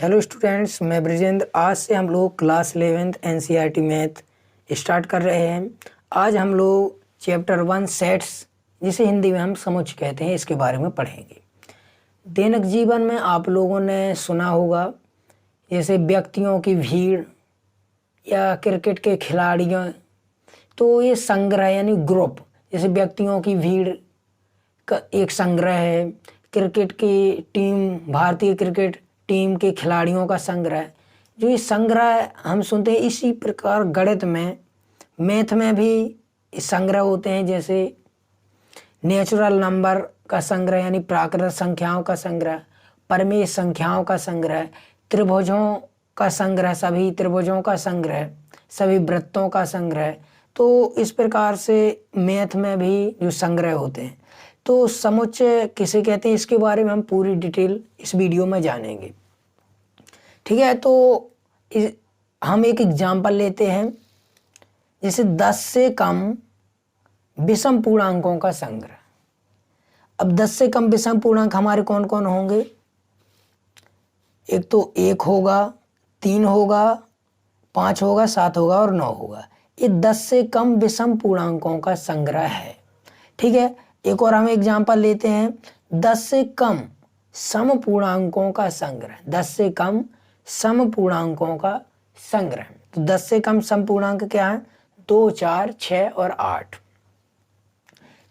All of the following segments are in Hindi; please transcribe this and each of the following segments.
हेलो स्टूडेंट्स, मैं ब्रिजेंद्र। आज से हम लोग class 11th NCERT math start कर रहे हैं। आज हम लोग चैप्टर 1 सेट्स, जिसे हिंदी में हम समुच्चय कहते हैं, इसके बारे में पढ़ेंगे। दैनिक जीवन में आप लोगों ने सुना होगा, जैसे व्यक्तियों की भीड़ या क्रिकेट के खिलाड़ियों, तो ये संग्रह यानी ग्रुप, जैसे व्यक्तियों की भीड़ का एक संग्रह है, क्रिकेट की टीम, भारतीय क्रिकेट टीम के खिलाड़ियों का संग्रह। जो ये संग्रह हम सुनते हैं, इसी प्रकार गणित में, मैथ में भी संग्रह होते हैं, जैसे नेचुरल नंबर का संग्रह यानी प्राकृतिक संख्याओं का संग्रह, परमेय संख्याओं का संग्रह, त्रिभुजों का संग्रह, सभी त्रिभुजों का संग्रह, सभी वृत्तों का संग्रह। तो इस प्रकार से मैथ में भी जो संग्रह होते हैं, तो समुच्चय किसे कहते हैं, इसके बारे में हम पूरी डिटेल इस वीडियो में जानेंगे। ठीक है, तो हम एक एग्जाम्पल लेते हैं, जैसे 10 से कम विषम पूर्णांकों का संग्रह। अब 10 से कम विषम पूर्णांक हमारे कौन कौन होंगे? एक तो 1 होगा, 3 होगा, 5 होगा, 7 होगा और 9 होगा। ये 10 से कम विषम पूर्णांकों का संग्रह है। ठीक है, एक और हम एग्जाम्पल लेते हैं, 10 से कम सम पूर्णांकों का संग्रह। 10 से कम सम पूर्णांकों का संग्रह। तो 10 से कम सम पूर्णांक क्या है? 2, 4, 6 और 8।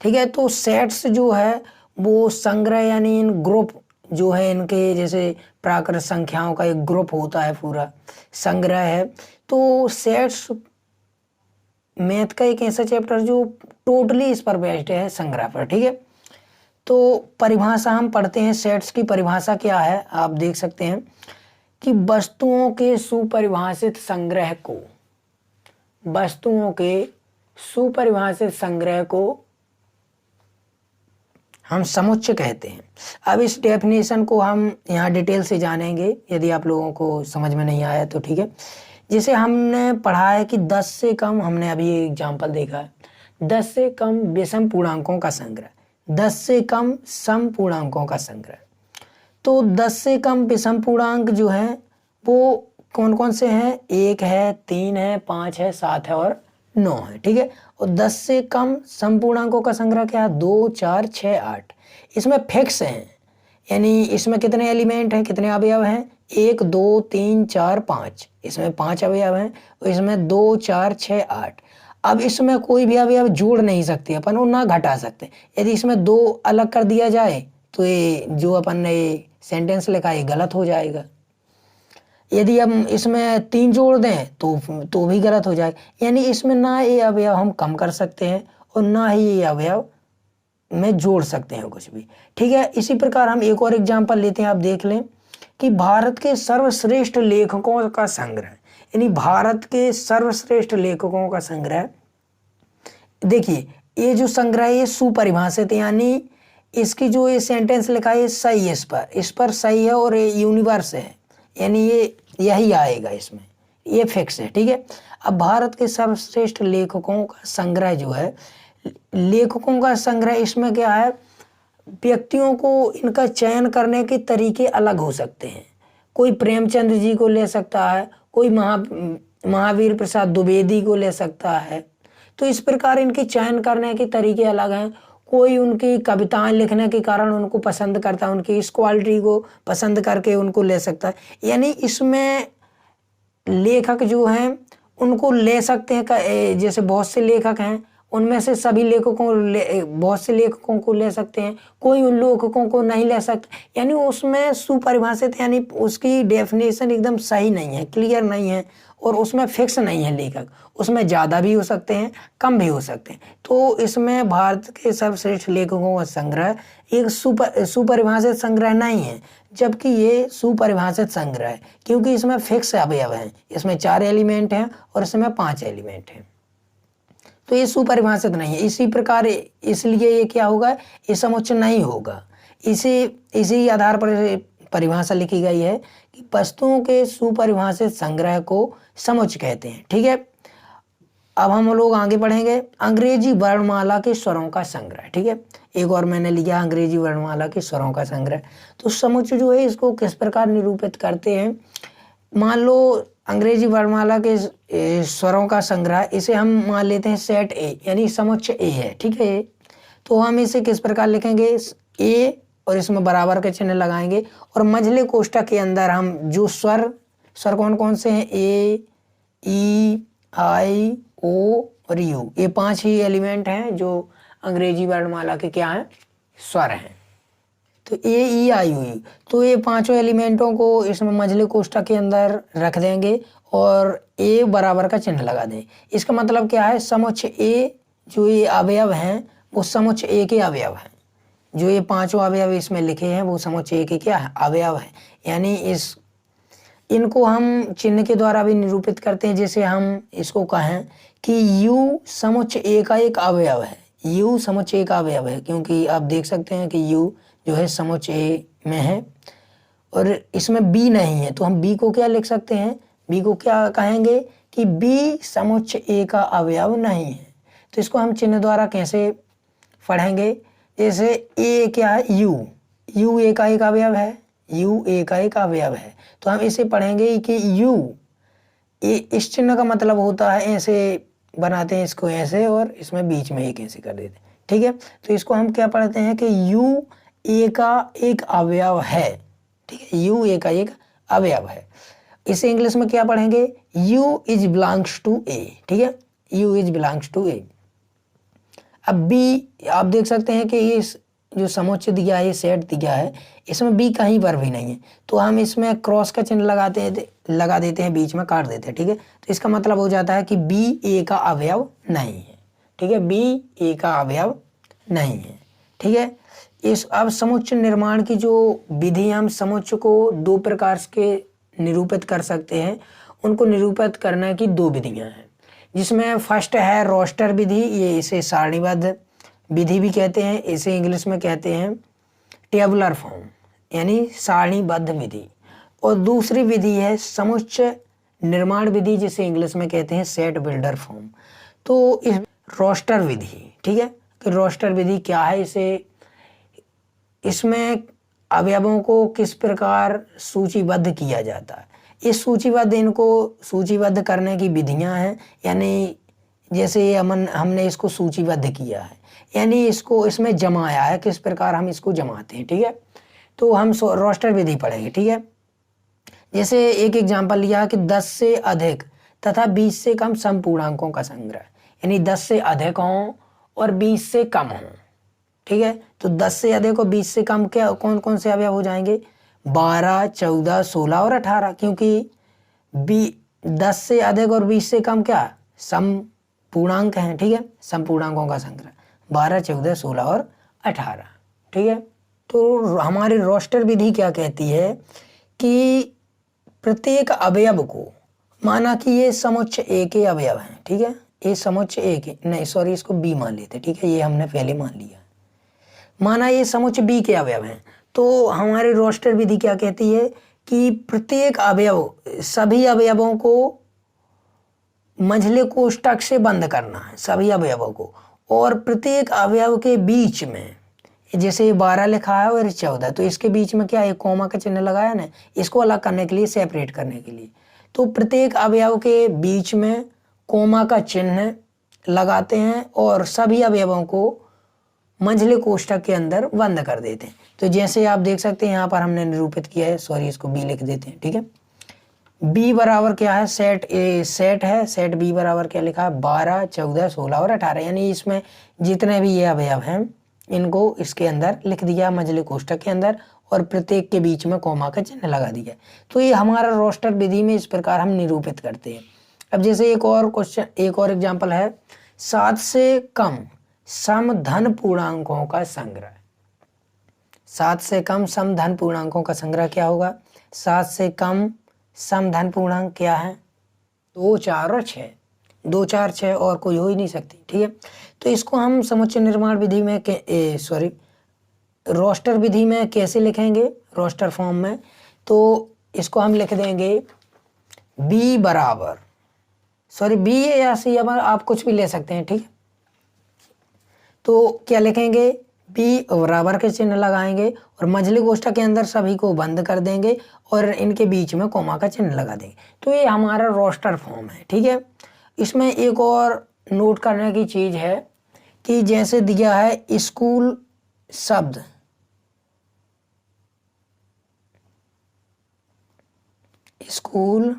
ठीक है, तो सेट्स जो है वो संग्रह यानी इन ग्रुप जो है, इनके जैसे प्राकृतिक संख्याओं का एक ग्रुप होता है, पूरा संग्रह है। तो सेट्स मैथ का एक ऐसा चैप्टर जो टोटली इस पर बेस्ड है, संग्रह पर। ठीक है, तो परिभाषा हम पढ़ते हैं। सेट्स की परिभाषा क्या है, आप देख सकते हैं कि वस्तुओं के सुपरिभाषित संग्रह को, वस्तुओं के सुपरिभाषित संग्रह को हम समुच्चय कहते हैं। अब इस डेफिनेशन को हम यहाँ डिटेल से जानेंगे, यदि आप लोगों को समझ में नहीं आया तो ठीक है। जैसे हमने पढ़ा है कि 10 से कम, हमने अभी एग्जाम्पल देखा है, 10 से कम विषम पूर्णांकों का संग्रह, 10 से कम सम पूर्णांकों का संग्रह। तो 10 से कम विषम पूर्णांक जो है वो कौन कौन से हैं? 1 है, 3 है, 5 है, 7 है और 9 है। ठीक है, और 10 से कम सम पूर्णांकों का संग्रह क्या है? 2, 4, 6, 8। इसमें फिक्स हैं, यानी इसमें कितने एलिमेंट हैं, कितने अवयव हैं? 1, 2, 3, 4, 5। इसमें 5 अवयव हैं, और इसमें 2, 4, 6, 8। अब इसमें कोई भी अवयव जोड़ नहीं सकते अपन, और ना घटा सकते। यदि इसमें 2 अलग कर दिया जाए तो ये जो अपन ने सेंटेंस लिखा है गलत हो जाएगा। यदि हम इसमें 3 जोड़ दें तो भी गलत हो जाएगा। यानी इसमें ना ये अवयव हम कम कर सकते हैं और ना ही ये अवयव में जोड़ सकते हैं कुछ भी। ठीक है, इसी प्रकार हम एक और एग्जांपल लेते हैं। आप देख लें कि भारत के सर्वश्रेष्ठ लेखकों का संग्रह, यानी भारत के सर्वश्रेष्ठ लेखकों का संग्रह। देखिए, ये जो संग्रह है ये सुपरिभाषित, यानी इसकी जो ये सेंटेंस लिखा है सही है, इस पर सही है, और ये यूनिवर्स है, यानी ये यही आएगा, इसमें ये फिक्स है। ठीक है, अब भारत के सर्वश्रेष्ठ लेखकों का संग्रह जो है, लेखकों का संग्रह, इसमें क्या है? व्यक्तियों को इनका चयन करने के तरीके अलग हो सकते हैं। कोई प्रेमचंद जी को ले सकता है, कोई महावीर प्रसाद द्विवेदी को ले सकता है। तो इस प्रकार इनके चयन करने के तरीके अलग हैं। कोई उनकी कविताएं लिखने के कारण उनको पसंद करता है, उनकी इस क्वालिटी को पसंद करके उनको ले सकता है। यानी इसमें लेखक जो हैं उनको ले सकते हैं, जैसे बहुत से लेखक हैं, उनमें से सभी बहुत से लेखकों को ले सकते हैं, कोई उन लेखकों को नहीं ले सकता। यानी उसमें सुपरिभाषित, यानी उसकी डेफिनेशन एकदम सही नहीं है, क्लियर नहीं है, और उसमें फिक्स नहीं है लेखक। उसमें ज़्यादा भी हो सकते हैं, कम भी हो सकते हैं। तो इसमें भारत के सर्वश्रेष्ठ लेखकों का संग्रह एक सुपरिभाषित संग्रह नहीं है, जबकि ये सुपरिभाषित संग्रह है, क्योंकि इसमें फिक्स अवयव हैं। इसमें 4 एलिमेंट हैं और इसमें 5 एलिमेंट हैं। तो ये सुपरिभाषित नहीं है। इसी प्रकार इसलिए ये क्या होगा? ये समुच्चय नहीं होगा। इसी आधार पर परिभाषा लिखी गई है कि वस्तुओं के सुपरिभाषित संग्रह को समुच्चय कहते हैं। ठीक है, अब हम लोग आगे बढ़ेंगे अंग्रेजी वर्णमाला के स्वरों का संग्रह। ठीक है, एक और मैंने लिया अंग्रेजी वर्णमाला के स्वरों का संग्रह। तो समुच्चय जो है इसको किस प्रकार निरूपित करते हैं। मान लो अंग्रेजी वर्णमाला के स्वरों का संग्रह, इसे हम मान लेते हैं सेट ए, यानी समुच्चय ए है। ठीक है, तो हम इसे किस प्रकार लिखेंगे, ए और इसमें बराबर का चिन्ह लगाएंगे और मझले कोष्ठक के अंदर हम जो स्वर कौन कौन से हैं, ए, ई, आई, ओ और यू, ये 5 ही एलिमेंट हैं जो अंग्रेजी वर्णमाला के क्या हैं, स्वर हैं। तो ए, ई, आई, ओ, यू, तो ये 5 एलिमेंटों को इसमें मझले कोष्ठक के अंदर रख देंगे और ए बराबर का चिन्ह लगा दें। इसका मतलब क्या है, समुच्चय ए जो ये अवयव हैं वो समुच्चय ए के अवयव हैं। जो ये 5 अवयव इसमें लिखे हैं वो समुच्चय ए के क्या है, अवयव हैं। यानी इनको हम चिन्ह के द्वारा भी निरूपित करते हैं। जैसे हम इसको कहें कि यू समुच्चय ए का एक अवयव है, यू समुच्चय ए का अवयव है, क्योंकि आप देख सकते हैं कि यू जो है समुच्चय ए में है और इसमें बी नहीं है, तो हम बी को क्या लिख सकते हैं, बी को क्या कहेंगे कि बी समुच्चय ए का अवयव नहीं है। तो इसको हम चिन्ह द्वारा कैसे पढ़ेंगे, जैसे ए क्या है, यू ए का एक अवयव है, यू ए का एक अवयव है, तो हम इसे पढ़ेंगे कि यू ए, इस चिन्ह का मतलब होता है ऐसे बनाते हैं इसको ऐसे और इसमें बीच में एक ऐसे कर देते हैं। ठीक है, तो इसको हम क्या पढ़ते हैं कि यू ए का एक अवयव है। ठीक है, यू ए का एक अवयव है। इसे इंग्लिश में क्या पढ़ेंगे, यू इज बिलोंग्स टू ए। ठीक है, यू इज बिलोंग्स टू ए। अब बी आप देख सकते हैं कि इस जो समुच्चय दिया है, सेट दिया है, इसमें बी कहीं पर भी नहीं है, तो हम इसमें क्रॉस का चिन्ह लगा देते हैं, बीच में काट देते हैं। ठीक है, तो इसका मतलब हो जाता है कि बी ए का अवयव नहीं है। ठीक है, बी ए का अवयव नहीं है। ठीक है, इस अब समुच्चय निर्माण की जो विधि, हम समुच्चय को 2 प्रकार के निरूपित कर सकते हैं। उनको निरूपित करने की 2 विधियां हैं, जिसमें फर्स्ट है रोस्टर विधि, ये इसे सारणीबद्ध विधि भी कहते हैं, इसे इंग्लिश में कहते हैं टेबुलर फॉर्म यानी सारणीबद्ध विधि। और दूसरी विधि है समुच्चय निर्माण विधि, जिसे इंग्लिश में कहते हैं सेट बिल्डर फॉर्म। तो इस रोस्टर विधि, ठीक है, कि रोस्टर विधि क्या है, इसमें अवयवों को किस प्रकार सूचीबद्ध किया जाता है। इनको सूचीबद्ध करने की विधियां हैं, यानी जैसे हमने इसको सूचीबद्ध किया है, यानी इसमें जमाया है, किस प्रकार हम इसको जमाते हैं। ठीक है, तो हम रोस्टर विधि पढ़ेंगे। ठीक है, जैसे एक एग्जांपल लिया कि 10 से अधिक तथा 20 से कम समपूर्णांकों का संग्रह, यानी 10 से अधिक हों और 20 से कम हों। ठीक है, तो 10 से अधिक और 20 से कम क्या कौन कौन से अवयव हो जाएंगे, 12, 14, 16 और 18, क्योंकि 10 से अधिक और 20 से कम क्या समपूर्णांक हैं। ठीक है, समपूर्णांकों का संग्रह 12, 14, 16 और 18। ठीक है, तो हमारी रोस्टर विधि क्या कहती है कि प्रत्येक अवयव को, माना कि ये समुच्चय ए के अवयव हैं। ठीक है, ये समुच्चय ए के नहीं, सॉरी, इसको बी मान लेते। ठीक है, ये हमने पहले मान लिया। माना ये समुच्चय बी के अवयव हैं, तो हमारी रोस्टर विधि क्या कहती है कि प्रत्येक अवयव, सभी अवयवों को मझले कोष्ठक से बंद करना है, सभी अवयवों को, और प्रत्येक अवयव के बीच में, जैसे ये 12 लिखा है और 14, तो इसके बीच में क्या एक कॉमा का चिन्ह लगाया ना, इसको अलग करने के लिए, सेपरेट करने के लिए, तो प्रत्येक अवयव के बीच में कॉमा का चिन्ह लगाते हैं और सभी अवयवों को मंझले कोष्ठक के अंदर बंद कर देते हैं। तो जैसे आप देख सकते हैं यहाँ पर हमने निरूपित किया है, सॉरी, इसको बी लिख देते हैं। ठीक है, बी बराबर क्या है, सेट ए सेट है, सेट बी बराबर क्या लिखा है, 12, 14, 16 और 18, यानी इसमें जितने भी ये अवयव हैं इनको इसके अंदर लिख दिया मंझले कोष्ठक के अंदर और प्रत्येक के बीच में कॉमा का चिन्ह लगा दिया। तो ये हमारा रोस्टर विधि में इस प्रकार हम निरूपित करते हैं। अब जैसे एक और एग्जाम्पल है, 7 से कम सम धन पूर्णांकों का संग्रह। 7 से कम सम धन पूर्णांकों का संग्रह क्या होगा, 7 से कम सम धन पूर्णांक क्या है, 2, 4 और 6, 2, 4, 6 और कोई हो ही नहीं सकती। ठीक है, तो इसको हम समुच्चय निर्माण विधि में रोस्टर विधि में कैसे लिखेंगे, रोस्टर फॉर्म में, तो इसको हम लिख देंगे बी बराबर सॉरी बी या सी, अब आप कुछ भी ले सकते हैं, ठीक है। तो क्या लिखेंगे, बी बराबर के चिन्ह लगाएंगे और मझली कोष्ठक के अंदर सभी को बंद कर देंगे और इनके बीच में कोमा का चिन्ह लगा देंगे। तो ये हमारा रोस्टर फॉर्म है, ठीक है। इसमें एक और नोट करने की चीज़ है कि जैसे दिया है स्कूल शब्द, स्कूल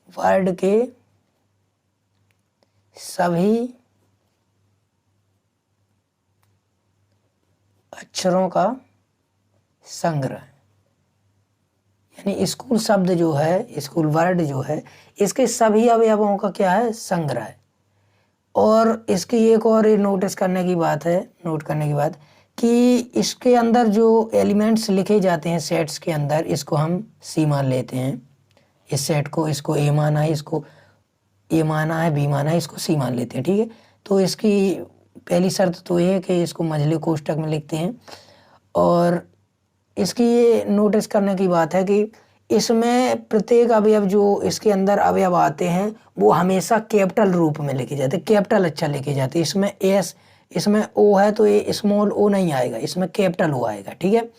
वर्ड के सभी अक्षरों का संग्रह, यानी स्कूल शब्द जो है, स्कूल वर्ड जो है, इसके सभी अवयवों का क्या है, संग्रह है। और इसकी एक और नोटिस करने की बात है, नोट करने की बात कि इसके अंदर जो एलिमेंट्स लिखे जाते हैं सेट्स के अंदर, इसको हम सी मान लेते हैं, इस सेट को, इसको ए माना है, इसको ए माना है, बी माना है, इसको सी मान लेते हैं, ठीक है। तो इसकी पहली शर्त तो ये है कि इसको मझले कोष्ठक में लिखते हैं। और इसकी ये नोटिस करने की बात है कि इसमें प्रत्येक अवयव जो इसके अंदर अवयव आते हैं वो हमेशा कैपिटल रूप में लिखे जाते हैं, कैपिटल अच्छा लिखे जाते हैं। इसमें एस, इसमें ओ है तो ये स्मॉल ओ नहीं आएगा, इसमें कैपिटल ओ आएगा, ठीक है।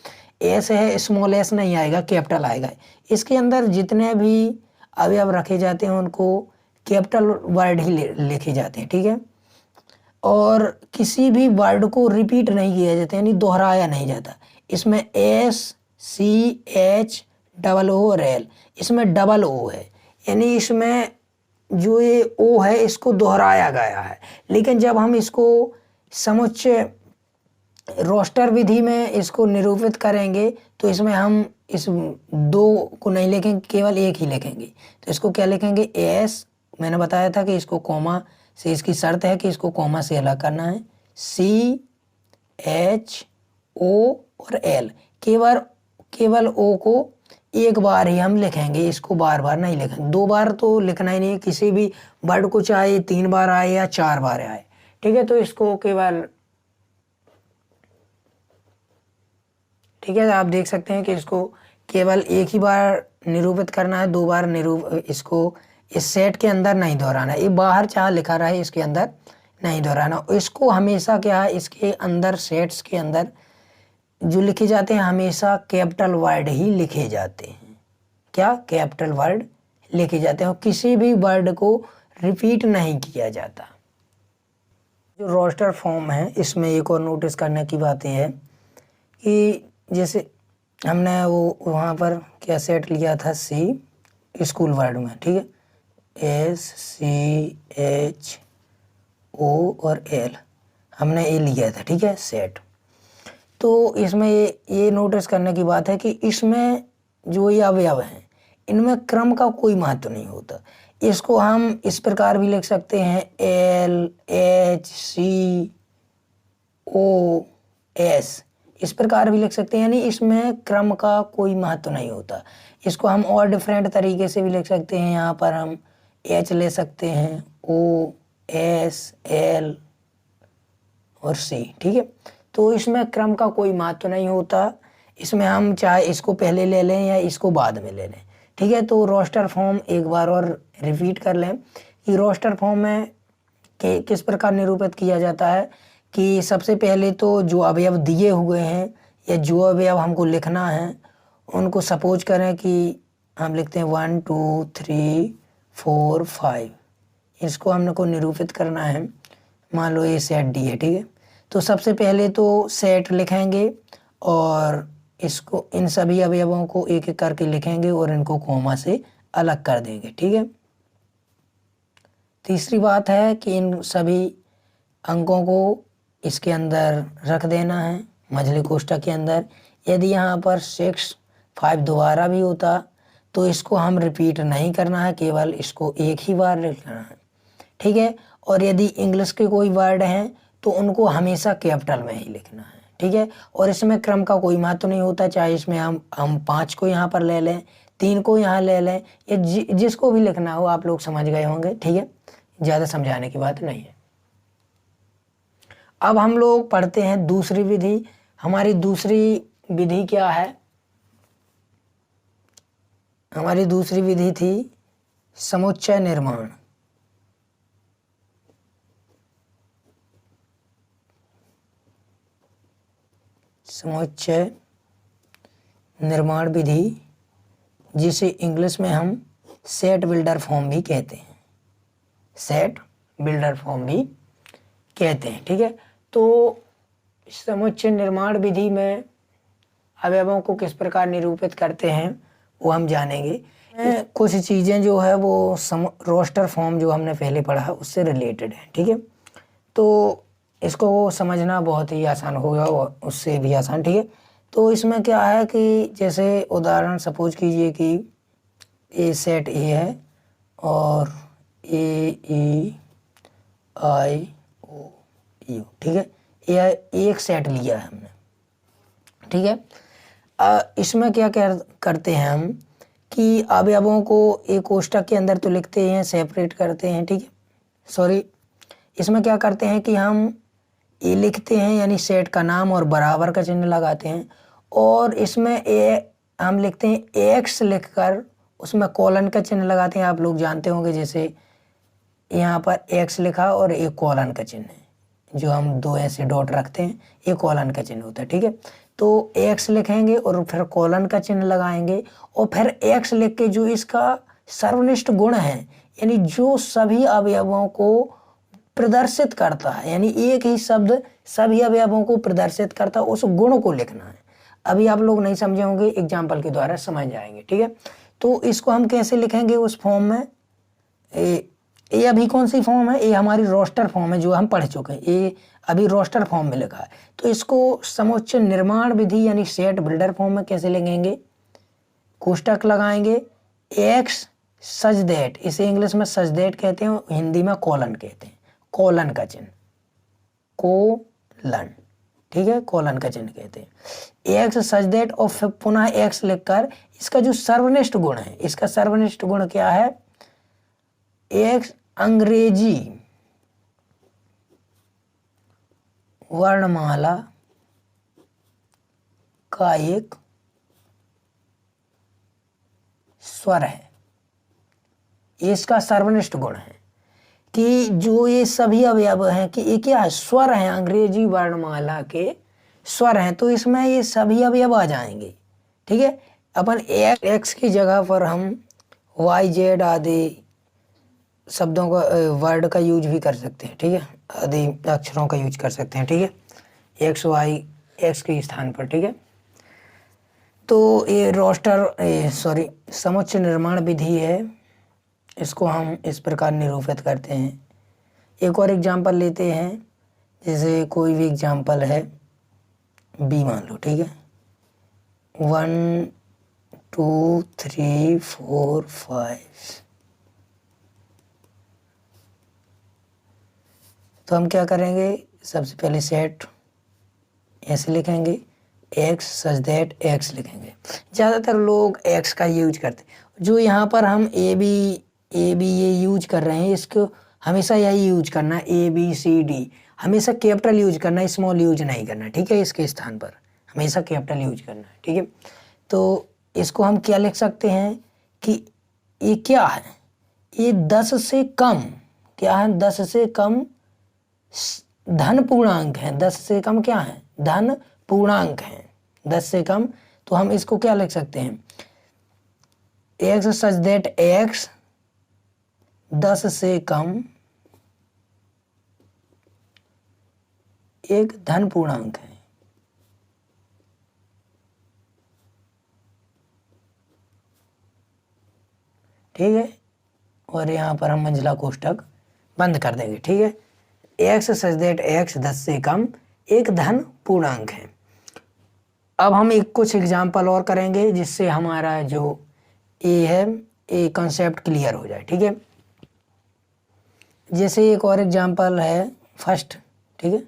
एस है, स्मॉल एस नहीं आएगा, कैपिटल आएगा। इसके अंदर जितने भी अवयव रखे जाते हैं उनको कैपिटल वर्ड ही लिखे जाते हैं, ठीक है। और किसी भी वर्ड को रिपीट नहीं किया जाता, यानी दोहराया नहीं जाता। इसमें S C H double O और एल, इसमें डबल ओ है, यानी इसमें जो ये ओ है इसको दोहराया गया है। लेकिन जब हम इसको समुच्चय रोस्टर विधि में इसको निरूपित करेंगे तो इसमें हम इस दो को नहीं लिखेंगे, केवल एक ही लिखेंगे। तो इसको क्या लिखेंगे, एस, मैंने बताया था कि इसको कॉमा से, इसकी शर्त है कि इसको कॉमा से अलग करना है, सी एच ओ और एल, केवल ओ को एक बार ही हम लिखेंगे, इसको बार बार नहीं लिखेंगे। दो बार तो लिखना ही नहीं है किसी भी वर्ड को, चाहे 3 बार आए या 4 बार आए, ठीक है। तो इसको केवल, ठीक है, आप देख सकते हैं कि इसको केवल एक ही बार निरूपित करना है, 2 बार इसको इस सेट के अंदर नहीं दोहराना। ये बाहर चाहे लिखा रहा है, इसके अंदर नहीं दोहराना। इसको हमेशा क्या है, इसके अंदर सेट्स के अंदर जो लिखे जाते हैं हमेशा कैपिटल वर्ड ही लिखे जाते हैं। क्या, कैपिटल वर्ड लिखे जाते हैं और किसी भी वर्ड को रिपीट नहीं किया जाता। जो रोस्टर फॉर्म है इसमें एक और नोटिस करने की बात यह है कि जैसे हमने वो वहाँ पर क्या सेट लिया था, सी स्कूल वर्ड में, ठीक है, एस सी एच ओ और एल हमने ये लिया था, ठीक है, सेट। तो इसमें ये नोटिस करने की बात है कि इसमें जो ये अवयव हैं इनमें क्रम का कोई महत्व नहीं होता। इसको हम इस प्रकार भी लिख सकते हैं, L H C O S, इस प्रकार भी लिख सकते हैं, यानी इसमें क्रम का कोई महत्व नहीं होता। इसको हम और डिफरेंट तरीके से भी लिख सकते हैं। यहाँ पर हम एच ले सकते हैं, ओ एस एल और सी, ठीक है। तो इसमें क्रम का कोई महत्व नहीं होता, इसमें हम चाहे इसको पहले ले लें या इसको बाद में ले लें, ठीक है। तो रोस्टर फॉर्म एक बार और रिपीट कर लें कि रोस्टर फॉर्म में किस प्रकार निरूपित किया जाता है कि सबसे पहले तो जो अवयव दिए हुए हैं या जो अवयव हमको लिखना है उनको सपोज करें कि हम लिखते हैं 1 2 3 4 5, इसको हमको निरूपित करना है। मान लो ये सेट डी है, ठीक है। तो सबसे पहले तो सेट लिखेंगे और इसको, इन सभी अवयवों को एक एक करके लिखेंगे और इनको कोमा से अलग कर देंगे, ठीक है। तीसरी बात है कि इन सभी अंकों को इसके अंदर रख देना है, मझली कोष्ठक के अंदर। यदि यहाँ पर 6 5 दोबारा भी होता तो इसको हम रिपीट नहीं करना है, केवल इसको एक ही बार लिखना है, ठीक है। और यदि इंग्लिश के कोई वर्ड हैं तो उनको हमेशा कैपिटल में ही लिखना है, ठीक है। और इसमें क्रम का कोई महत्व नहीं होता, चाहे इसमें हम 5 को यहाँ पर ले लें, 3 को यहाँ ले लें, या जिसको भी लिखना हो, आप लोग समझ गए होंगे, ठीक है। ज़्यादा समझाने की बात नहीं है। अब हम लोग पढ़ते हैं दूसरी विधि। हमारी दूसरी विधि क्या है, हमारी दूसरी विधि थी समुच्चय निर्माण, समुच्चय निर्माण विधि, जिसे इंग्लिश में हम सेट बिल्डर फॉर्म भी कहते हैं, सेट बिल्डर फॉर्म भी कहते हैं। ठीक है, तो समुच्चय निर्माण विधि में अवयवों को किस प्रकार निरूपित करते हैं वो हम जानेंगे। कुछ चीज़ें जो है वो रोस्टर फॉर्म जो हमने पहले पढ़ा उससे रिलेटेड है। ठीक है, तो इसको समझना बहुत ही आसान होगा और उससे भी आसान। ठीक है, तो इसमें क्या है कि जैसे उदाहरण सपोज कीजिए कि ए सेट ए है और ए आई ओ यू। ठीक है, ये एक सेट लिया है हमने। ठीक है, इसमें क्या करते हैं हम कि अवयवों को एक कोष्ठक के अंदर तो लिखते हैं, सेपरेट करते हैं। ठीक है, सॉरी, इसमें क्या करते हैं कि हम ये लिखते हैं यानी सेट का नाम और बराबर का चिन्ह लगाते हैं, और इसमें हम लिखते हैं एक्स लिखकर उसमें कॉलन का चिन्ह लगाते हैं। आप लोग जानते होंगे, जैसे यहाँ पर एक्स लिखा और एक कॉलन का चिन्ह है, जो हम दो ऐसे डॉट रखते हैं, ये कॉलन का चिन्ह होता है। ठीक है, तो एक्स लिखेंगे और फिर कॉलन का चिन्ह लगाएंगे, और फिर एक्स लिख के जो इसका सर्वनिष्ठ गुण है यानी जो सभी अवयवों को प्रदर्शित करता है, यानी एक ही शब्द सभी अवयवों को प्रदर्शित करता है, उस गुण को लिखना है। अभी आप लोग नहीं समझे होंगे, एग्जाम्पल के द्वारा समझ जाएंगे। ठीक है, तो इसको हम कैसे लिखेंगे उस फॉर्म में। ये अभी कौन सी फॉर्म है, ये हमारी रोस्टर फॉर्म है जो हम पढ़ चुके हैं, ये अभी रोस्टर फॉर्म में लिखा है। तो इसको समुच्चय निर्माण विधि यानी सेट बिल्डर फॉर्म में कैसे लिखेंगे, कोष्टक लगाएंगे, एक्स सच दैट, इसे इंग्लिश में सच दैट कहते हैं, हिंदी में कॉलन कहते हैं, कॉलन का चिन्ह, कोलन। ठीक है, कॉलन का चिन्ह कहते हैं, एक्स सच दैट, और फिर पुनः एक्स लिखकर इसका जो सर्वनिष्ठ गुण है, इसका सर्वनिष्ठ गुण क्या है, एक्स अंग्रेजी वर्णमाला का एक स्वर है। इसका सर्वनिष्ठ गुण है कि जो ये सभी अवयव हैं कि ये क्या है, स्वर हैं, अंग्रेजी वर्णमाला के स्वर हैं, तो इसमें ये सभी अवयव आ जाएंगे। ठीक है, अपन एक्स की जगह पर हम वाई जेड आदि शब्दों का वर्ड का यूज भी कर सकते हैं। ठीक है, आदि अक्षरों का यूज कर सकते हैं। ठीक है, एक्स वाई एक्स के स्थान पर। ठीक है, तो ये रोस्टर सॉरी समुच्चय निर्माण विधि है, इसको हम इस प्रकार निरूपित करते हैं। एक और एग्जांपल लेते हैं, जैसे कोई भी एग्जांपल है बी मान लो। ठीक है, 1 2 3 4 5, तो हम क्या करेंगे, सबसे पहले सेट ऐसे लिखेंगे, एक्स सच दैट एक्स लिखेंगे। ज़्यादातर लोग एक्स का यूज करते हैं, जो यहाँ पर हम ए बी ये यूज कर रहे हैं, इसको हमेशा यही यूज करना, ए बी सी डी हमेशा कैपिटल यूज करना, स्मॉल यूज नहीं करना। ठीक है, इसके स्थान पर हमेशा कैपिटल यूज करना है। ठीक है, तो इसको हम क्या लिख सकते हैं कि ये क्या है, ये 10 से कम, क्या है, 10 से कम धन पूर्णांक है। 10 से कम क्या है, धन पूर्णांक है, 10 से कम। तो हम इसको क्या लिख सकते हैं, एक्स सच दैट एक्स 10 से कम एक धन पूर्णांक है। ठीक है, और यहाँ पर हम मंझला कोष्ठक बंद कर देंगे। ठीक है, एक्स सच दैट एक्स 10 से कम एक धन पूर्णांक है। अब हम एक कुछ एग्जाम्पल और करेंगे जिससे हमारा जो ए है ये कॉन्सेप्ट क्लियर हो जाए। ठीक है, जैसे एक और एग्जाम्पल है फर्स्ट। ठीक है,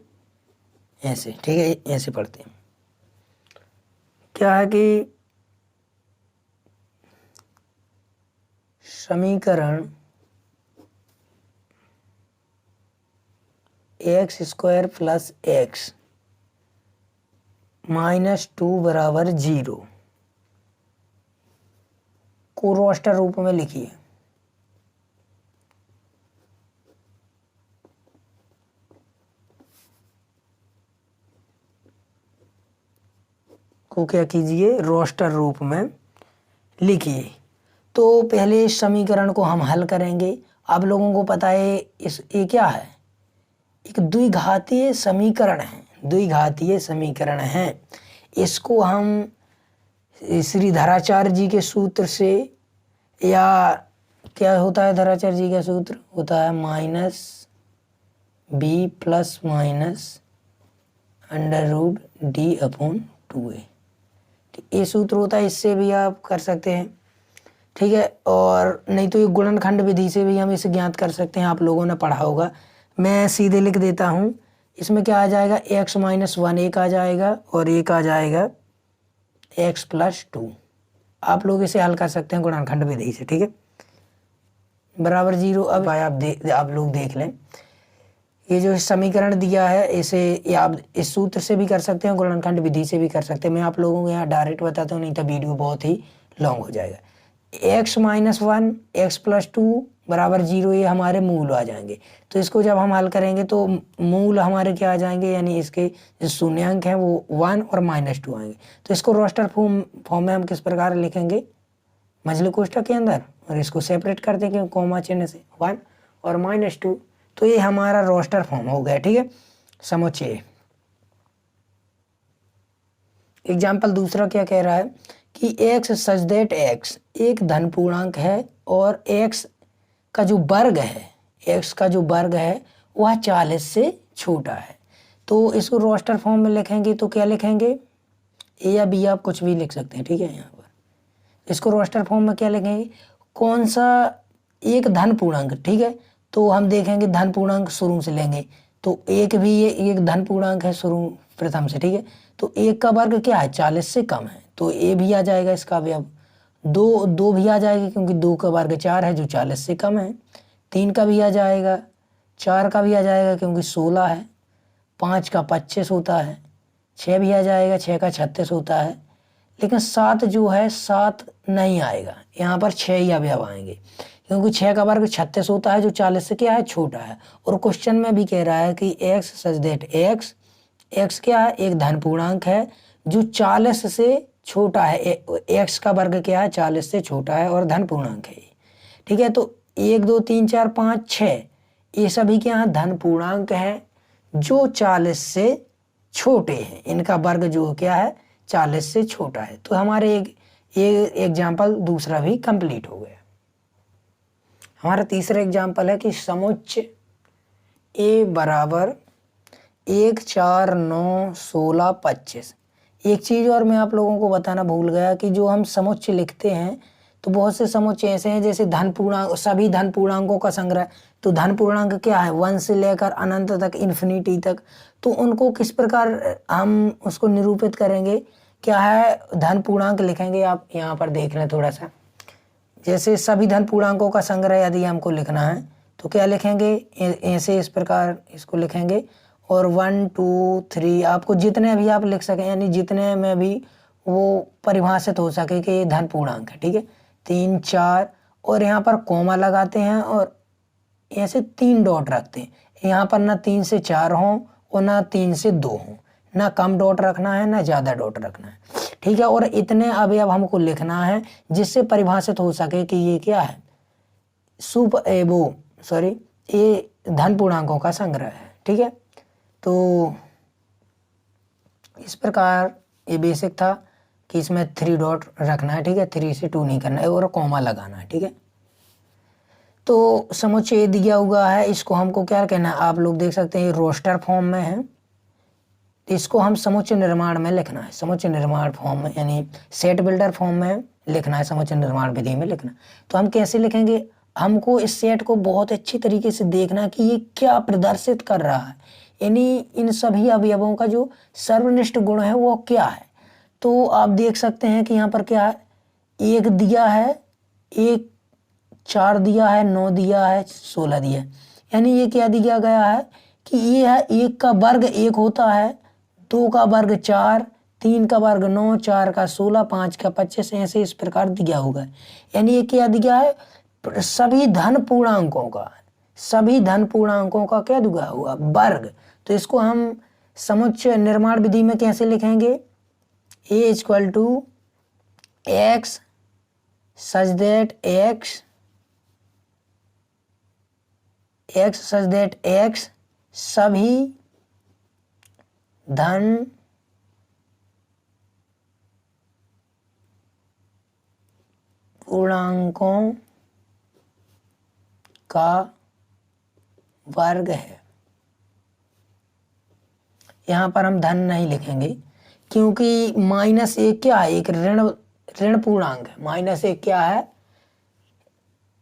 ऐसे, ठीक है, ऐसे पढ़ते हैं, क्या है कि समीकरण एक्स स्क्वायर प्लस एक्स -2 बराबर 0 को रोस्टर रूप में लिखिए। को क्या कीजिए, रोस्टर रूप में लिखिए। तो पहले इस समीकरण को हम हल करेंगे। आप लोगों को पता है ये क्या है, एक द्विघातीय समीकरण है, द्विघातीय समीकरण है। इसको हम श्री धराचार्य जी के सूत्र से, या क्या होता है धराचार्य जी का सूत्र होता है minus b plus minus under root d upon 2a। ये सूत्र होता है, इससे भी आप कर सकते हैं, ठीक है। और नहीं तो ये गुणनखंड विधि से भी हम इसे ज्ञात कर सकते हैं, आप लोगों ने पढ़ा होगा। मैं सीधे लिख देता हूँ। इसमें क्या आ जाएगा, x माइनस 1 एक आ जाएगा और एक आ जाएगा x प्लस 2। आप लोग इसे हल कर सकते हैं गुणनखंड विधि से, ठीक है, बराबर 0। अब आप लोग देख लें, ये जो समीकरण दिया है इसे आप इस सूत्र से भी कर सकते हैं, गुणनखंड विधि से भी कर सकते हैं। मैं आप लोगों को यहाँ डायरेक्ट बताता हूँ, नहीं तो वीडियो बहुत ही लॉन्ग हो जाएगा। x माइनस 1 x प्लस 2 बराबर 0, ये हमारे मूल आ जाएंगे। तो इसको जब हम हल करेंगे तो मूल हमारे क्या आ जाएंगे, यानी इसके जो शून्यांक हैं वो 1 और -2 आएंगे। तो इसको रोस्टर फॉर्म में हम किस प्रकार लिखेंगे, मझले कोष्ठक के अंदर, और इसको सेपरेट कर देंगे कॉमा चिन्ह से 1 और -2। तो ये हमारा रोस्टर फॉर्म हो गया, ठीक है, समुच्चय। एग्जाम्पल दूसरा क्या कह रहा है कि x सच दैट x एक धन पूर्णांक है और x का जो वर्ग है, x का जो वर्ग है वह 40 से छोटा है। तो इसको रोस्टर फॉर्म में लिखेंगे तो क्या लिखेंगे, ए या बी आप कुछ भी लिख सकते हैं, ठीक है। यहाँ पर इसको रोस्टर फॉर्म में क्या लिखेंगे, कौन सा एक धन पूर्णांक, ठीक है। तो हम देखेंगे धन पूर्णांक शुरू से लेंगे, तो एक भी ये एक धन पूर्णांक है शुरू प्रथम से, ठीक है। तो एक का वर्ग क्या है, 40 से कम है, तो ए भी आ जाएगा इसका अवयव। दो भी आ जाएगी क्योंकि 2 का वर्ग 4 है जो 40 से कम है। 3 का भी आ जाएगा, 4 का भी आ जाएगा क्योंकि 16 है, 5 का 25 होता है, 6 भी आ जाएगा, 6 का 36 होता है। लेकिन 7 जो है 7 नहीं आएगा, यहाँ पर 6 ही अवयव आएंगे क्योंकि 6 का वर्ग 36 होता है जो 40 से क्या है, छोटा है। और क्वेश्चन में भी कह रहा है कि x सच दैट x क्या है, एक धन पूर्णांक है जो 40 से छोटा है। x का वर्ग क्या है, 40 से छोटा है और धन पूर्णांक है, ठीक है। तो 1 2 3 4 5 6 ये सभी क्या है, धन पूर्णांक है जो 40 से छोटे हैं, इनका वर्ग जो क्या है 40 से छोटा है। तो हमारे ये एग्जाम्पल दूसरा भी कंप्लीट हो गया। हमारा तीसरा एग्जाम्पल है कि समुच्चय a बराबर 1 4 9 16 25। एक चीज़ और मैं आप लोगों को बताना भूल गया कि जो हम समुच्चय लिखते हैं तो बहुत से समुच्चय ऐसे हैं जैसे धन पूर्णांक, सभी धन पूर्णांकों का संग्रह। तो धन पूर्णांक क्या है, 1 से लेकर अनंत तक, इन्फिनिटी तक। तो उनको किस प्रकार हम उसको निरूपित करेंगे, क्या है, धन पूर्णांक लिखेंगे। आप यहाँ पर देख लें थोड़ा सा, जैसे सभी धन पूर्णांकों का संग्रह यदि हमको लिखना है तो क्या लिखेंगे, ऐसे इस प्रकार इसको लिखेंगे। और 1 2 3 आपको जितने भी आप लिख सकें, यानी जितने में भी वो परिभाषित हो सके कि ये धन पूर्णांक है, ठीक है। 3 4 और यहाँ पर कोमा लगाते हैं और ऐसे 3 डॉट रखते हैं। यहाँ पर ना 3 से 4 हों और ना 3 से 2 हों, ना कम डॉट रखना है ना ज़्यादा डॉट रखना है, ठीक है। और इतने अवयव हमको लिखना है जिससे परिभाषित हो सके कि ये क्या है, ये धन पूर्णांकों का संग्रह है, ठीक है। तो इस प्रकार ये बेसिक था कि इसमें 3 डॉट रखना है, ठीक है, 3 से 2 नहीं करना है और कोमा लगाना है, ठीक है। तो समुच्चय दिया हुआ है, इसको हमको क्या कहना है, आप लोग देख सकते हैं ये रोस्टर फॉर्म में है। इसको हम समुच्चय निर्माण में लिखना है, समुच्चय निर्माण फॉर्म में, यानी सेट बिल्डर फॉर्म में लिखना है, समुच्चय निर्माण विधि में लिखना। तो हम कैसे लिखेंगे, हमको इस सेट को बहुत अच्छी तरीके से देखना कि ये क्या प्रदर्शित कर रहा है, यानी इन सभी अवयवों का जो सर्वनिष्ठ गुण है वो क्या है। तो आप देख सकते हैं कि यहाँ पर क्या है, 1 दिया है, 1 4 दिया है, 9 दिया है, 16 दिया है। यानी ये क्या दिया गया है कि ये है 1 का वर्ग 1 होता है, 2 का वर्ग 4, 3 का वर्ग 9, 4 का 16, 5 का 25, ऐसे इस प्रकार दिया होगा। यानी ये क्या दिया है, सभी धन पूर्णांकों का क्या दिया हुआ, वर्ग। तो इसको हम समुच्चय निर्माण विधि में कैसे लिखेंगे, a equal to x such that x सभी धन पूर्णांकों का वर्ग है। यहाँ पर हम धन नहीं लिखेंगे क्योंकि -1 क्या है, एक ऋण पूर्णांक है। -1 क्या है,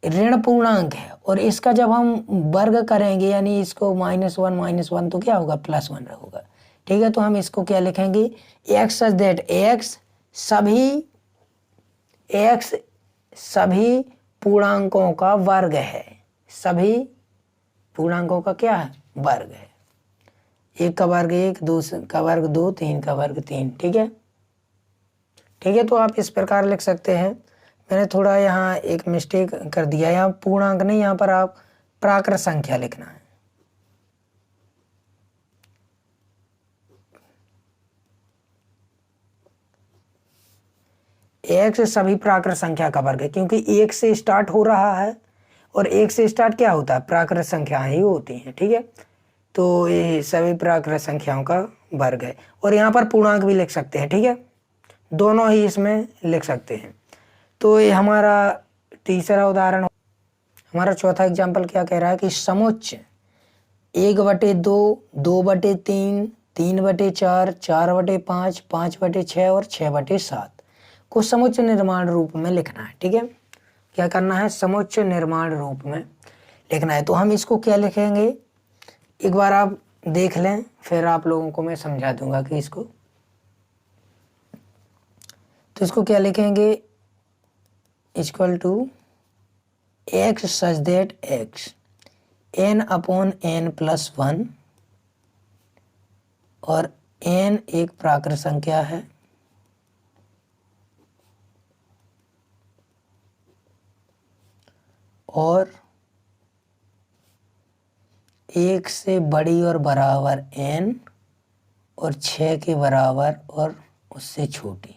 ऋण पूर्णांक है। और इसका जब हम वर्ग करेंगे यानी इसको -1 तो क्या होगा, +1 होगा। ठीक है, तो हम इसको क्या लिखेंगे, एक्स सच दैट एक्स सभी पूर्णांकों का वर्ग है। सभी पूर्णांकों का क्या है, वर्ग है। 1 का वर्ग 1, 2 का वर्ग 2, 3 का वर्ग 3। ठीक है, तो आप इस प्रकार लिख सकते हैं। मैंने थोड़ा यहाँ एक मिस्टेक कर दिया, यहाँ पूर्णांक नहीं, यहाँ पर आप प्राकृत संख्या लिखना है। एक्स सभी प्राकृत संख्या का वर्ग है क्योंकि 1 से स्टार्ट हो रहा है और 1 से स्टार्ट क्या होता है, प्राकृत संख्या ही होती हैं। ठीक है, तो ये सभी प्राकृत संख्याओं का वर्ग है। और यहाँ पर पूर्णांक भी लिख सकते हैं। ठीक है, दोनों ही इसमें लिख सकते हैं। तो ये हमारा तीसरा उदाहरण। हमारा चौथा एग्जाम्पल क्या कह रहा है कि समुच्च 1/2, 2/3, 3/4, 4/5, 5/6 और 6/7 को समुच्च निर्माण रूप में लिखना है। ठीक है, क्या करना है, समुच्च निर्माण रूप में लिखना है। तो हम इसको क्या लिखेंगे, एक बार आप देख लें, फिर आप लोगों को मैं समझा दूंगा कि इसको। तो इसको क्या लिखेंगे, equal to x such that x n/n+1 और n एक प्राकृत संख्या है और 1 से बड़ी और बराबर n और 6 के बराबर और उससे छोटी।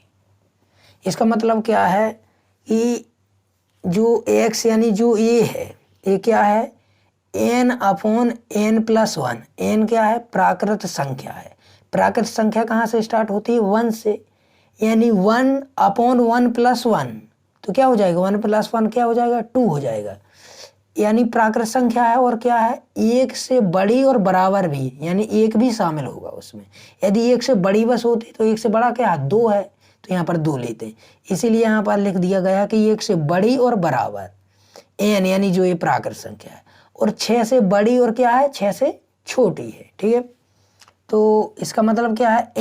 इसका मतलब क्या है कि जो x यानी जो ये है, ये क्या है, n/n+1। n क्या है, प्राकृत संख्या है। प्राकृत संख्या कहाँ से स्टार्ट होती है, 1 से, यानी 1/1+1 तो क्या हो जाएगा, 1 + 1 क्या हो जाएगा, 2 हो जाएगा। यानी प्राकृत संख्या है और क्या है, 1 से बड़ी और बराबर भी, यानी 1 भी शामिल होगा उसमें। यदि 1 से बड़ी बस होती तो 1 से बड़ा क्या, 2 है, तो यहाँ पर 2 लेते हैं। इसीलिए यहाँ पर लिख दिया गया कि 1 से बड़ी और बराबर n यानी जो ये प्राकृत संख्या है, और 6 से बड़ी और क्या है, 6 से छोटी है। ठीक है, तो इसका मतलब क्या है,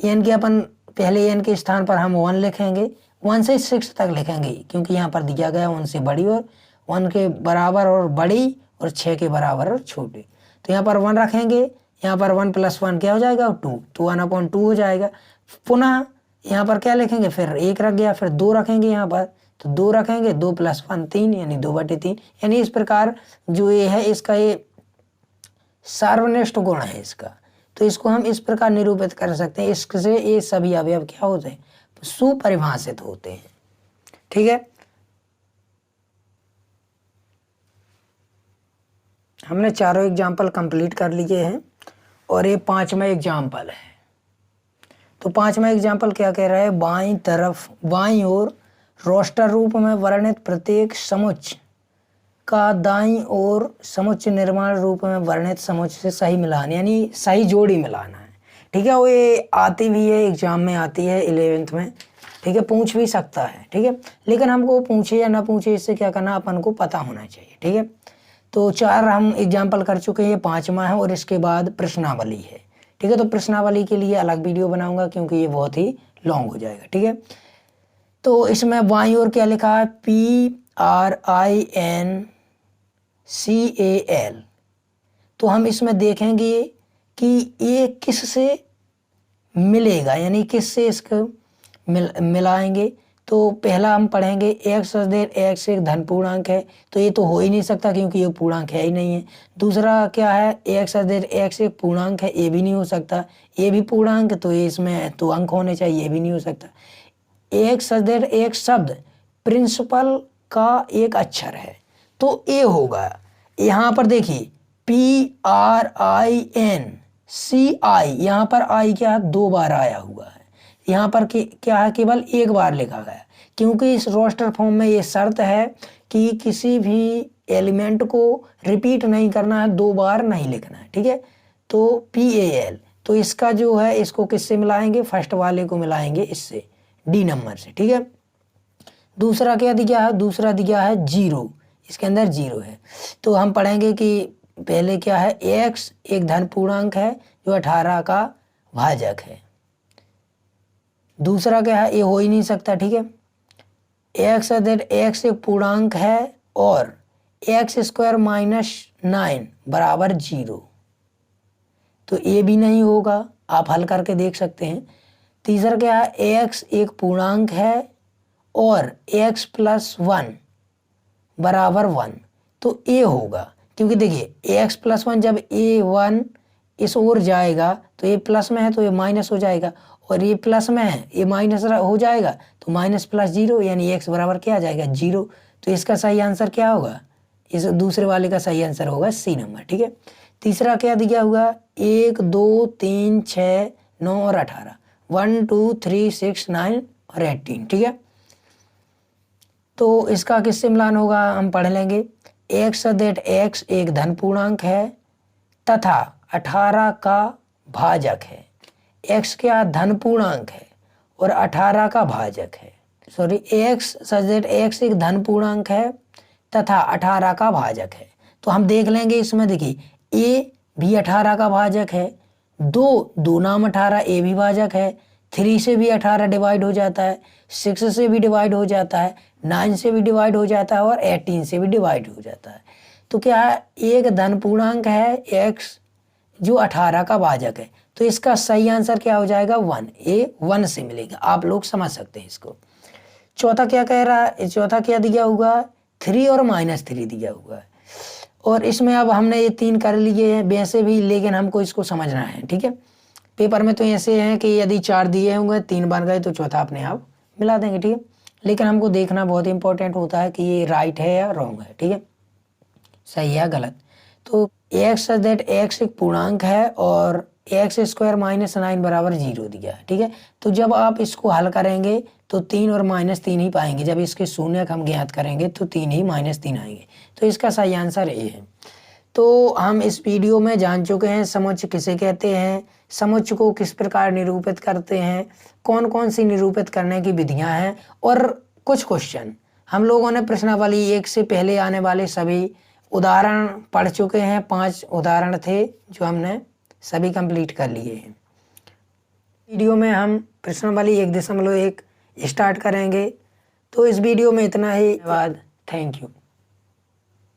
n के अपन पहले n के स्थान पर हम 1 लिखेंगे, 1 से 6 तक लिखेंगे क्योंकि यहाँ पर दिया गया 1 से बड़ी और 1 के बराबर और बड़ी और 6 के बराबर और छोटी। तो यहाँ पर 1 रखेंगे, यहाँ पर 1 + 1 क्या हो जाएगा, 2, तो 1/2 हो जाएगा। पुनः यहाँ पर क्या लिखेंगे, फिर 1 रख गया, फिर 2 रखेंगे यहाँ पर, तो 2 रखेंगे, 2 + 1 3 यानी 2/3। यानी इस प्रकार जो ये है इसका ये सार्वनिष्ठ गुण है इसका। तो इसको हम इस प्रकार निरूपित कर सकते हैं, इससे ये सभी अवयव क्या होते हैं, सुपरिभाषित होते हैं। ठीक है, हमने चारों एग्जाम्पल कंप्लीट कर लिए हैं और ये 5वां एग्जाम्पल है। तो 5वां एग्जाम्पल क्या कह रहा है, बाईं ओर रोस्टर रूप में वर्णित प्रत्येक समुच्च का दाईं ओर समुच्च निर्माण रूप में वर्णित समुच्च से सही मिलान यानी सही जोड़ी मिलाना है। ठीक है, वो ये आती भी है, एग्जाम में आती है 11th में। ठीक है, पूछ भी सकता है। ठीक है, लेकिन हमको पूछे या ना पूछे इससे क्या करना, अपन को पता होना चाहिए। ठीक है, तो 4 हम एग्जाम्पल कर चुके हैं, ये 5वां है और इसके बाद प्रश्नावली है। ठीक है, तो प्रश्नावली के लिए अलग वीडियो बनाऊंगा क्योंकि ये बहुत ही लॉन्ग हो जाएगा। ठीक है, तो इसमें बाईं ओर क्या लिखा है, PRINCAL। तो हम इसमें देखेंगे कि ये किस से मिलेगा, यानी किस से इसको मिलाएंगे। तो पहला हम पढ़ेंगे एक्स एक्स एक धन पूर्णांक है, तो ये तो हो ही नहीं सकता क्योंकि ये पूर्णांक है ही नहीं है। दूसरा क्या है, एक्स एक्स एक पूर्णांक है, ये भी नहीं हो सकता। ये भी पूर्णांक, तो ये इसमें तो अंक होने चाहिए, ये भी नहीं हो सकता। एक्स एक शब्द प्रिंसिपल का एक अक्षर है, तो ए होगा। यहाँ पर देखिए PRINCI, यहाँ पर आई क्या 2 बार आया हुआ है, यहाँ पर क्या है केवल 1 बार लिखा गया, क्योंकि इस रोस्टर फॉर्म में ये शर्त है कि किसी भी एलिमेंट को रिपीट नहीं करना है, 2 बार नहीं लिखना है, ठीक है। तो PAL, तो इसका जो है इसको किससे मिलाएंगे, फर्स्ट वाले को मिलाएंगे इससे, डी नंबर से, ठीक है। दूसरा क्या दिया है, दूसरा दिया है 0, इसके अंदर 0 है। तो हम पढ़ेंगे कि पहले क्या है, x एक धन पूर्णांक है जो 18 का भाजक है। दूसरा क्या है, ये हो ही नहीं सकता, ठीक है। x एक पूर्णांक है और x² - 9 बराबर 0, तो ये भी नहीं होगा, आप हल करके देख सकते हैं। तीसरा क्या है, x एक पूर्णांक है और x + 1 बराबर 1, तो ए होगा, क्योंकि देखिए x + 1 जब A1 इस ओर जाएगा तो ये प्लस में है तो ये माइनस हो जाएगा, और ये प्लस में है ये माइनस हो जाएगा, तो माइनस + 0 यानी x बराबर क्या आ जाएगा 0। तो इसका सही आंसर क्या होगा, इस दूसरे वाले का सही आंसर होगा सी नंबर, ठीक है। तीसरा क्या दिया हुआ, 1 2 3 6 9 और 18, 1 2 3 6 9 और 18, ठीक है। तो इसका किससे मिलान होगा हम पढ़ लेंगे। एक्स एक धन पूर्णांक है तथा 18 का भाजक है। x क्या धन पूर्णांक है और 18 का भाजक है, सॉरी x एक धन पूर्णांक है तथा 18 का भाजक है। तो हम देख लेंगे इसमें, देखिए a भी 18 का भाजक है, 2 नाम 18, a भी भाजक है, 3 से भी 18 डिवाइड हो जाता है, 6 से भी डिवाइड हो जाता है, 9 से भी डिवाइड हो जाता है और 18 से भी डिवाइड हो जाता है। तो क्या है, एक धन पूर्णांक है x जो 18 का भाजक है, तो इसका सही आंसर क्या हो जाएगा 1, ये 1 से मिलेगा, आप लोग समझ सकते हैं इसको। चौथा क्या कह रहा है, चौथा क्या दिया हुआ, 3 और -3 दिया हुआ है, और इसमें अब हमने ये 3 कर लिए हैं वैसे भी, लेकिन हमको इसको समझना है, ठीक है। पेपर में तो ऐसे हैं कि यदि 4 दिए होंगे 3 बन गए तो चौथा अपने आप मिला देंगे, ठीक है। लेकिन हमको देखना बहुत इंपॉर्टेंट होता है कि ये राइट है या रॉन्ग है, ठीक है, सही है गलत। तो x एक पूर्णांक है और x² - 9 बराबर 0 दिया है, ठीक है। तो जब आप इसको हल करेंगे तो 3 और -3 ही पाएंगे, जब इसके शून्यक हम ज्ञात करेंगे तो 3 ही -3 आएंगे, तो इसका सही आंसर ए है। तो हम इस वीडियो में जान चुके हैं समुच्चय किसे कहते हैं, समुच्चय को किस प्रकार निरूपित करते हैं, कौन कौन सी निरूपित करने की विधियां हैं, और कुछ क्वेश्चन हम लोगों ने प्रश्नावली 1 से पहले आने वाले सभी उदाहरण पढ़ चुके हैं। 5 उदाहरण थे जो हमने सभी कंप्लीट कर लिए हैं। वीडियो में हम प्रश्नावली 1.1 स्टार्ट करेंगे। तो इस वीडियो में इतना ही, धन्यवाद, थैंक यू।